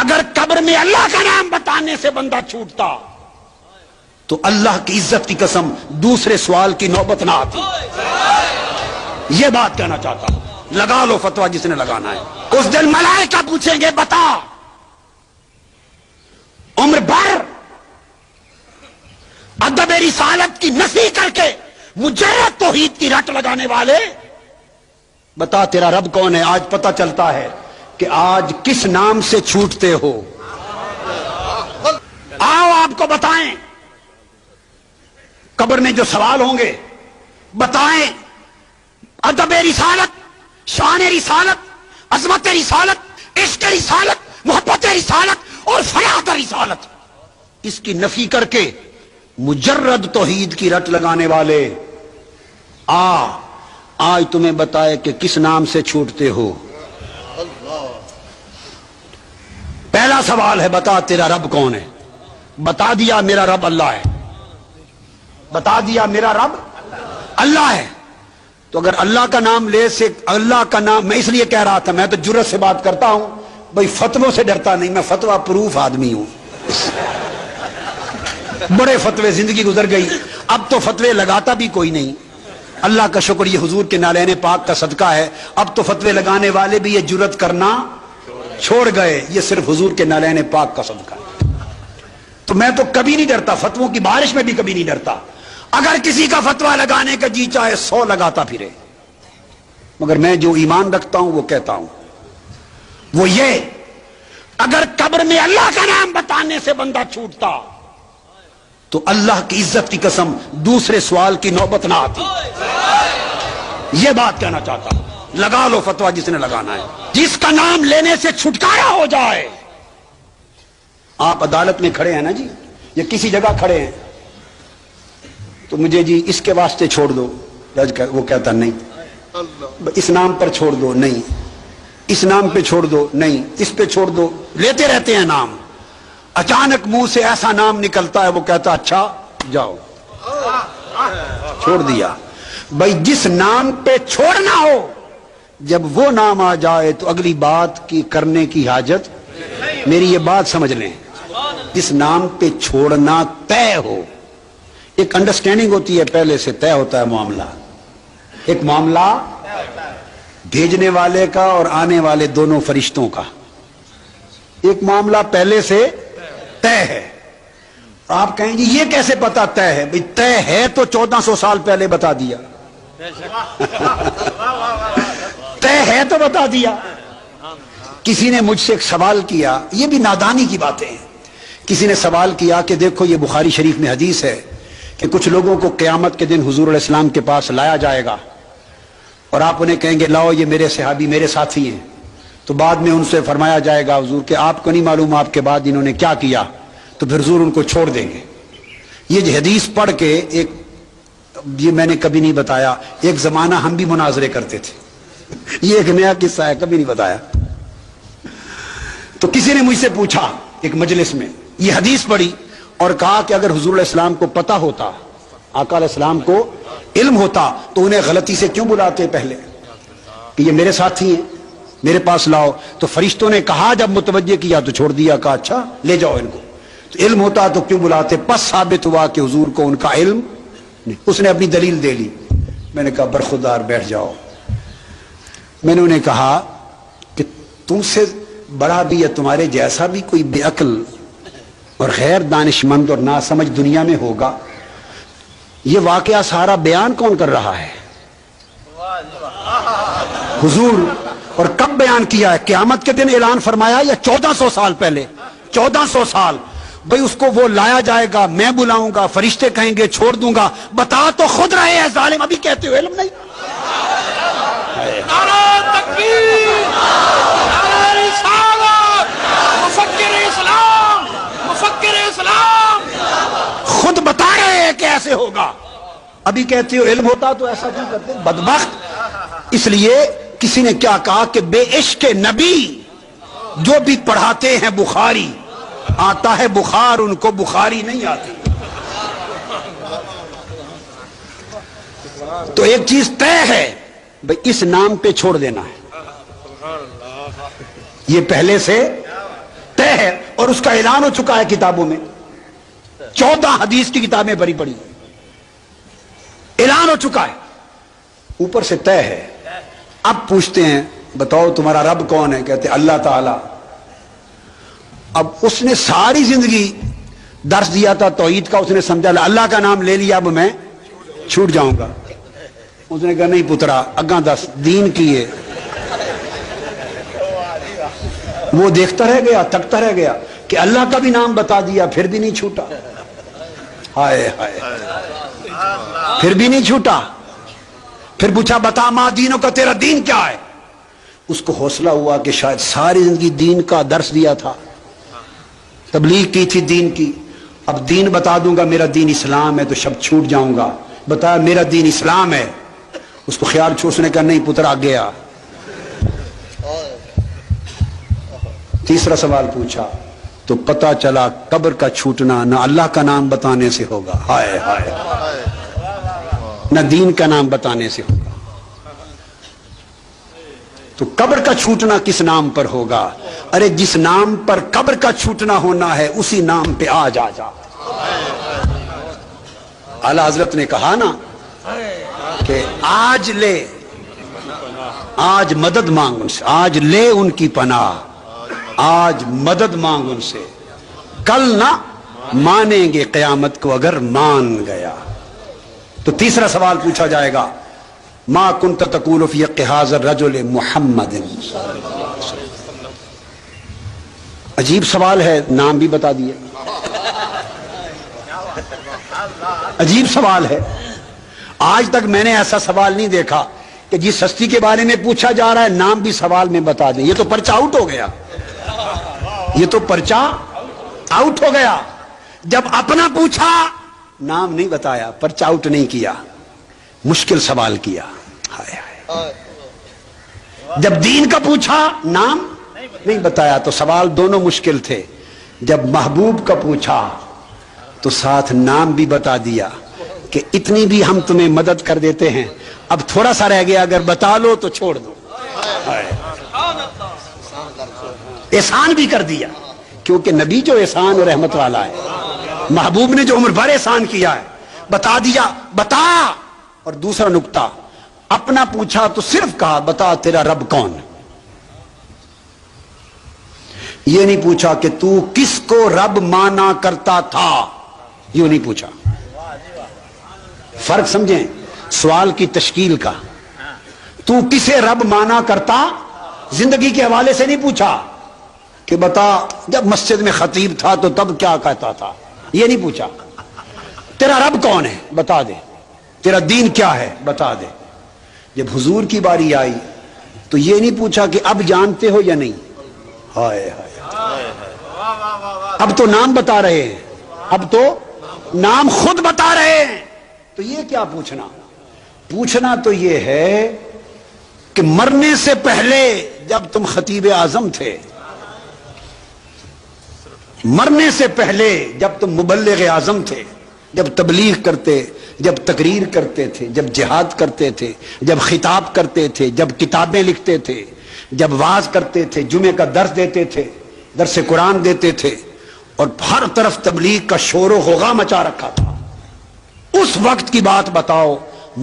اگر قبر میں اللہ کا نام بتانے سے بندہ چھوٹتا تو اللہ کی عزت کی قسم دوسرے سوال کی نوبت نہ آتی. یہ بات کہنا چاہتا ہوں. لگا لو فتویٰ جس نے لگانا ہے. اس دن ملائکہ پوچھیں گے بتا عمر بھر ادب رسالت کی نفی کر کے مجرد توحید کی رٹ لگانے والے، بتا تیرا رب کون ہے. آج پتہ چلتا ہے کہ آج کس نام سے چھوٹتے ہو. آؤ آپ کو بتائیں، قبر میں جو سوال ہوں گے بتائیں ادب رسالت، شان رسالت، عظمت رسالت، عشق رسالت، محبت رسالت اور فلاح رسالت، اس کی نفی کر کے مجرد توحید کی رٹ لگانے والے آج تمہیں بتائے کہ کس نام سے چھوٹتے ہو. پہلا سوال ہے بتا تیرا رب کون ہے. بتا دیا میرا رب اللہ ہے. بتا دیا میرا رب اللہ ہے. تو اگر اللہ کا نام لے سے اللہ کا نام، میں اس لیے کہہ رہا تھا، میں تو جرت سے بات کرتا ہوں بھائی، فتووں سے ڈرتا نہیں، میں فتویٰ پروف آدمی ہوں. بڑے فتوے زندگی گزر گئی، اب تو فتوے لگاتا بھی کوئی نہیں. اللہ کا شکر یہ حضور کے نالین پاک کا صدقہ ہے، اب تو فتوے لگانے والے بھی یہ جرت کرنا چھوڑ گئے. یہ صرف حضور کے نالین پاک کا صدقہ ہے. تو میں تو کبھی نہیں ڈرتا، فتووں کی بارش میں بھی کبھی نہیں ڈرتا. اگر کسی کا فتویٰ لگانے کا جی چاہے 100 لگاتا پھرے، مگر میں جو ایمان رکھتا ہوں وہ کہتا ہوں، وہ یہ اگر قبر میں اللہ کا نام بتانے سے بندہ چھوٹتا تو اللہ کی عزت کی قسم دوسرے سوال کی نوبت نہ آتی. یہ بات کہنا چاہتا ہوں. لگا لو فتویٰ جس نے لگانا ہے. جس کا نام لینے سے چھٹکارا ہو جائے. آپ عدالت میں کھڑے ہیں نا جی، یا کسی جگہ کھڑے ہیں، تو مجھے جی اس کے واسطے چھوڑ دو، جج وہ کہتا نہیں، اس نام پر چھوڑ دو، نہیں، اس نام پہ چھوڑ دو، نہیں، اس پہ چھوڑ دو. لیتے رہتے ہیں نام. اچانک منہ سے ایسا نام نکلتا ہے وہ کہتا اچھا جاؤ، چھوڑ دیا. بھائی جس نام پہ چھوڑنا ہو جب وہ نام آ جائے تو اگلی بات کی کرنے کی حاجت. میری یہ بات سمجھ لیں، جس نام پہ چھوڑنا طے ہو، ایک انڈرسٹینڈنگ ہوتی ہے، پہلے سے طے ہوتا ہے معاملہ. ایک معاملہ بھیجنے والے کا اور آنے والے دونوں فرشتوں کا، ایک معاملہ پہلے سے طے ہے. آپ کہیں گے یہ کیسے پتا طے ہے؟ بھئی طے ہے تو 1400 سال پہلے بتا دیا. طے ہے تو بتا دیا. کسی نے مجھ سے ایک سوال کیا، یہ بھی نادانی کی باتیں ہیں. کسی نے سوال کیا کہ دیکھو یہ بخاری شریف میں حدیث ہے کہ کچھ لوگوں کو قیامت کے دن حضور علیہ السلام کے پاس لایا جائے گا اور آپ انہیں کہیں گے لاؤ یہ میرے صحابی میرے ساتھی ہیں. تو بعد میں ان سے فرمایا جائے گا حضور کہ آپ کو نہیں معلوم آپ کے بعد انہوں نے کیا کیا، تو پھر حضور ان کو چھوڑ دیں گے. یہ حدیث پڑھ کے یہ میں نے کبھی نہیں بتایا، ایک زمانہ ہم بھی مناظرے کرتے تھے. یہ ایک نیا قصہ ہے، کبھی نہیں بتایا. تو کسی نے مجھ سے پوچھا ایک مجلس میں، یہ حدیث پڑھی اور کہا کہ اگر حضور علیہ السلام کو پتہ ہوتا، آقا علیہ السلام کو علم ہوتا، تو انہیں غلطی سے کیوں بلاتے پہلے کہ یہ میرے ساتھی ہیں میرے پاس لاؤ. تو فرشتوں نے کہا جب متوجہ کیا تو چھوڑ دیا، کہا اچھا لے جاؤ ان کو. تو علم ہوتا تو کیوں بلاتے؟ پس ثابت ہوا کہ حضور کو ان کا علم نہیں. اس نے اپنی دلیل دے لی. میں نے کہا برخودار بیٹھ جاؤ. میں نے انہیں کہا کہ تم سے بڑا بھی یا تمہارے جیسا بھی کوئی بے عقل اور غیر دانش مند اور ناسمجھ دنیا میں ہوگا. یہ واقعہ سارا بیان کون کر رہا ہے؟ حضور. اور کب بیان کیا ہے؟ قیامت کے دن اعلان فرمایا یا 1400 سال پہلے؟ 1400 سال. بھئی اس کو وہ لایا جائے گا، میں بلاؤں گا، فرشتے کہیں گے چھوڑ دوں گا. بتا تو خود رہے ہیں ظالم، ابھی کہتے ہو علم نہیں. نعرہ تکبیر، نعرہ رسالت، مفکر اسلام، مفکر اسلام. خود بتا رہے ہیں کہ ایسے ہوگا، ابھی کہتے ہو علم ہوتا تو ایسا کیوں کرتے؟ بدبخت. اس لیے کسی نے کیا کہا کہ بے عشق نبی جو بھی پڑھاتے ہیں بخاری، آتا ہے بخار ان کو بخاری نہیں آتی. تو ایک چیز طے ہے بھئی اس نام پہ چھوڑ دینا ہے، یہ پہلے سے طے اور اس کا اعلان ہو چکا ہے کتابوں میں، 14 حدیث کی کتابیں بھری پڑی، اعلان ہو چکا ہے، اوپر سے طے ہے۔ اب پوچھتے ہیں بتاؤ تمہارا رب کون ہے؟ کہتے اللہ تعالی۔ اب اس نے ساری زندگی درس دیا تھا توحید کا، اس نے سمجھا اللہ کا نام لے لیا اب میں چھوٹ جاؤں گا۔ اس نے کہا نہیں پترا اگاں دس دین کی ہے۔ وہ دیکھتا رہ گیا، تکتا رہ گیا کہ اللہ کا بھی نام بتا دیا پھر بھی نہیں چھوٹا، ہائے ہائے، پھر بھی نہیں چھوٹا۔ پھر پوچھا بتا ماں دینوں کا تیرا دین کیا ہے؟ اس کو حوصلہ ہوا کہ شاید ساری زندگی دین کا درس دیا تھا، تبلیغ کی تھی دین کی، اب دین بتا دوں گا میرا دین اسلام ہے تو شب چھوٹ جاؤں گا، بتا میرا دین اسلام ہے۔ اس کو خیال چھوڑنے کا نہیں پتر آ گیا۔ تیسرا سوال پوچھا تو پتا چلا قبر کا چھوٹنا نہ اللہ کا نام بتانے سے ہوگا، ہائے ہائے، نہ دین کا نام بتانے سے ہوگا، تو قبر کا چھوٹنا کس نام پر ہوگا؟ ارے جس نام پر قبر کا چھوٹنا ہونا ہے اسی نام پہ آج آ جا۔ اعلی حضرت نے کہا نا کہ آج لے، آج مدد مانگ ان سے، آج لے ان کی پناہ، آج مدد مانگ ان سے، کل نہ مانیں گے قیامت کو اگر مان گیا۔ تو تیسرا سوال پوچھا جائے گا ما کنت تقول فی حق ھذا الرجل محمد۔ عجیب سوال ہے، نام بھی بتا دیے، عجیب سوال ہے۔ آج تک میں نے ایسا سوال نہیں دیکھا کہ جس ہستی کے بارے میں پوچھا جا رہا ہے نام بھی سوال میں بتا دیں۔ یہ تو پرچہ آؤٹ ہو گیا، یہ تو پرچہ آؤٹ ہو گیا۔ جب اپنا پوچھا نام نہیں بتایا، پرچہ آؤٹ نہیں کیا، مشکل سوال کیا، ہائے ہائے۔ جب دین کا پوچھا نام نہیں بتایا تو سوال دونوں مشکل تھے۔ جب محبوب کا پوچھا تو ساتھ نام بھی بتا دیا کہ اتنی بھی ہم تمہیں مدد کر دیتے ہیں، اب تھوڑا سا رہ گیا، اگر بتا لو تو چھوڑ دو۔ احسان بھی کر دیا، کیونکہ نبی جو احسان اور رحمت والا ہے، محبوب نے جو عمر بھر احسان کیا ہے، بتا دیا، بتا۔ اور دوسرا نکتہ، اپنا پوچھا تو صرف کہا بتا تیرا رب کون ہے، یہ نہیں پوچھا کہ تو کس کو رب مانا کرتا تھا، یوں نہیں پوچھا۔ فرق سمجھیں سوال کی تشکیل کا۔ تو کسے رب مانا کرتا، زندگی کے حوالے سے نہیں پوچھا کہ بتا جب مسجد میں خطیب تھا تو تب کیا کہتا تھا، یہ نہیں پوچھا۔ تیرا رب کون ہے بتا دے، تیرا دین کیا ہے بتا دے۔ جب حضور کی باری آئی تو یہ نہیں پوچھا کہ اب جانتے ہو یا نہیں، ہائے ہائے، اب تو نام بتا رہے ہیں، اب تو نام خود بتا رہے ہیں، تو یہ کیا پوچھنا؟ پوچھنا تو یہ ہے کہ مرنے سے پہلے جب تم خطیب اعظم تھے، مرنے سے پہلے جب تم مبلغ اعظم تھے، جب تبلیغ کرتے، جب تقریر کرتے تھے، جب جہاد کرتے تھے، جب خطاب کرتے تھے، جب کتابیں لکھتے تھے، جب واعظ کرتے تھے، جمعے کا درس دیتے تھے، درس قرآن دیتے تھے، اور ہر طرف تبلیغ کا شور و غوغا مچا رکھا تھا، اس وقت کی بات بتاؤ۔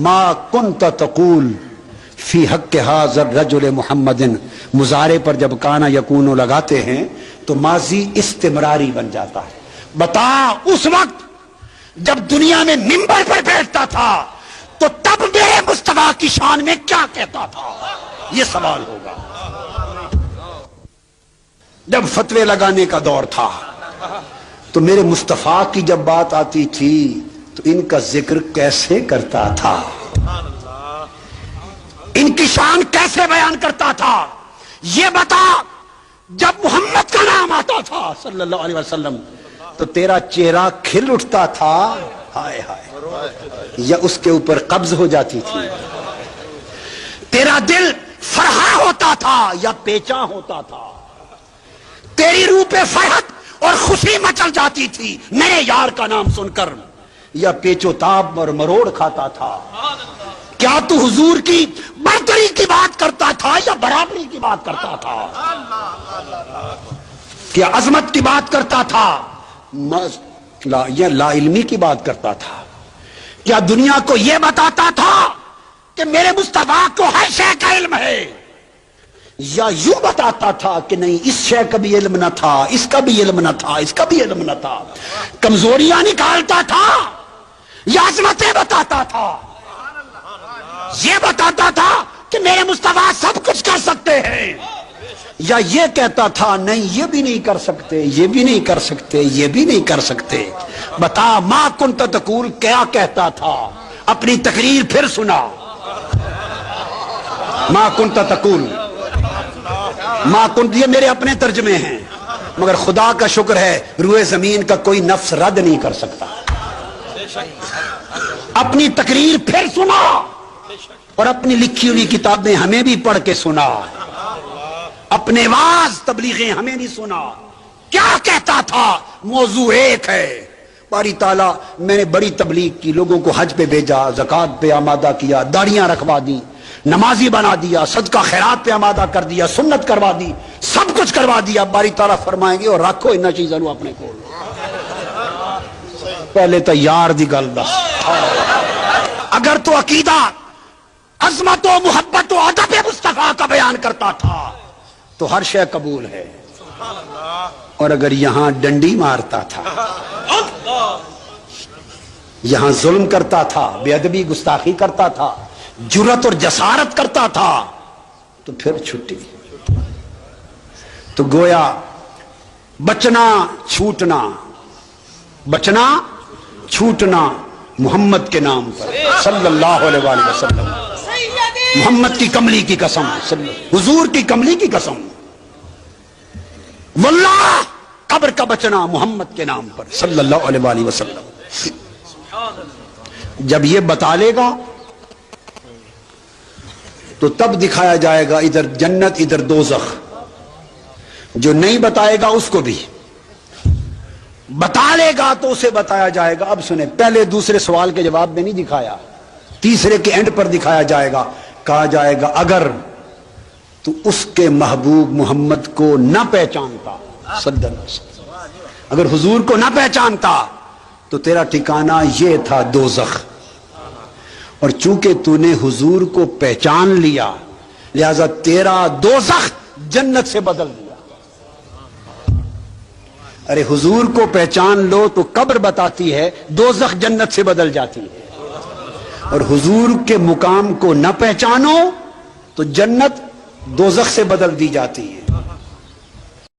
ما کنت تقول فی حق ھذا الرجل محمد، مضارع پر جب کانا یکون لگاتے ہیں تو ماضی استمراری بن جاتا ہے۔ بتا اس وقت جب دنیا میں منبر پر بیٹھتا تھا تو تب میرے مصطفیٰ کی شان میں کیا کہتا تھا، یہ سوال ہوگا۔ جب فتوے لگانے کا دور تھا تو میرے مصطفیٰ کی جب بات آتی تھی تو ان کا ذکر کیسے کرتا تھا، ان کی شان کیسے بیان کرتا تھا، یہ بتا۔ جب محمد کا نام آتا تھا صلی اللہ علیہ وسلم تو تیرا چہرہ کھل اٹھتا تھا، ہائے ہائے، یا اس کے اوپر قبض ہو جاتی تھی، تیرا دل فرحا ہوتا تھا یا پیچا ہوتا تھا، تیری روح پہ فرحت اور خوشی مچل جاتی تھی میرے یار کا نام سن کر، یا پیچو تاب اور مروڑ کھاتا تھا۔ کیا تو حضور کی برتری کی بات کرتا تھا یا برابری کی بات کرتا تھا؟ کیا عظمت کی بات کرتا تھا یا لا علمی کی بات کرتا تھا؟ کیا دنیا کو یہ بتاتا تھا کہ میرے مصطفیٰ کو ہر شے کا علم ہے، یا یوں بتاتا تھا کہ نہیں اس شے کا بھی علم نہ تھا، اس کا بھی علم نہ تھا، اس کا بھی علم نہ تھا؟ کمزوریاں نکالتا تھا یا عظمتیں بتاتا تھا؟ یہ بتاتا تھا کہ میرے مصطفیٰ سب کچھ کر سکتے ہیں، یا یہ کہتا تھا نہیں یہ بھی نہیں کر سکتے، یہ بھی نہیں کر سکتے، یہ بھی نہیں کر سکتے؟ بتا ما کنت تقول کیا کہتا تھا؟ اپنی تقریر پھر سنا۔ ما کنت تقول، ما کنت یہ میرے اپنے ترجمے ہیں، مگر خدا کا شکر ہے روئے زمین کا کوئی نفس رد نہیں کر سکتا۔ اپنی تقریر پھر سنا اور اپنی لکھی ہوئی کتابیں ہمیں بھی پڑھ کے سنا، اپنے واز تبلیغیں ہمیں نہیں سنا۔ کیا کہتا تھا؟ موضوع ایک ہے۔ باری تعالیٰ میں نے بڑی تبلیغ کی، لوگوں کو حج پہ بھیجا، زکوٰۃ پہ آمادہ کیا، داڑیاں رکھوا دی، نمازی بنا دیا، صدقہ خیرات پہ آمادہ کر دیا، سنت کروا دی، سب کچھ کروا دیا۔ باری تعالیٰ فرمائیں گے اور رکھو انہاں چیزاں نو اپنے کول، پہلے تو یار دی گل دس۔ اگر تو عقیدہ عظمت و محبت و ادب مصطفیٰ کا بیان کرتا تھا تو ہر شے قبول ہے، اور اگر یہاں ڈنڈی مارتا تھا، یہاں ظلم کرتا تھا، بے ادبی گستاخی کرتا تھا، جرأت اور جسارت کرتا تھا، تو پھر چھٹی۔ تو گویا بچنا چھوٹنا، بچنا چھوٹنا محمد کے نام پر صلی اللہ علیہ وآلہ وسلم، محمد کی کملی کی قسم، حضور کی کملی کی قسم، واللہ قبر کا بچنا محمد کے نام پر صلی اللہ علیہ وآلہ وسلم۔ جب یہ بتا لے گا تو تب دکھایا جائے گا ادھر جنت ادھر دوزخ۔ جو نہیں بتائے گا اس کو بھی بتا لے گا تو اسے بتایا جائے گا۔ اب سنیں، پہلے دوسرے سوال کے جواب میں نہیں دکھایا، تیسرے کے اینڈ پر دکھایا جائے گا۔ کہا جائے گا اگر تو اس کے محبوب محمد کو نہ پہچانتا صلی اللہ علیہ وسلم، اگر حضور کو نہ پہچانتا تو تیرا ٹھکانہ یہ تھا دوزخ، اور چونکہ تو نے حضور کو پہچان لیا لہذا تیرا دوزخ جنت سے بدل دیا۔ ارے حضور کو پہچان لو تو قبر بتاتی ہے دوزخ جنت سے بدل جاتی ہے، اور حضور کے مقام کو نہ پہچانو تو جنت دوزخ سے بدل دی جاتی ہے۔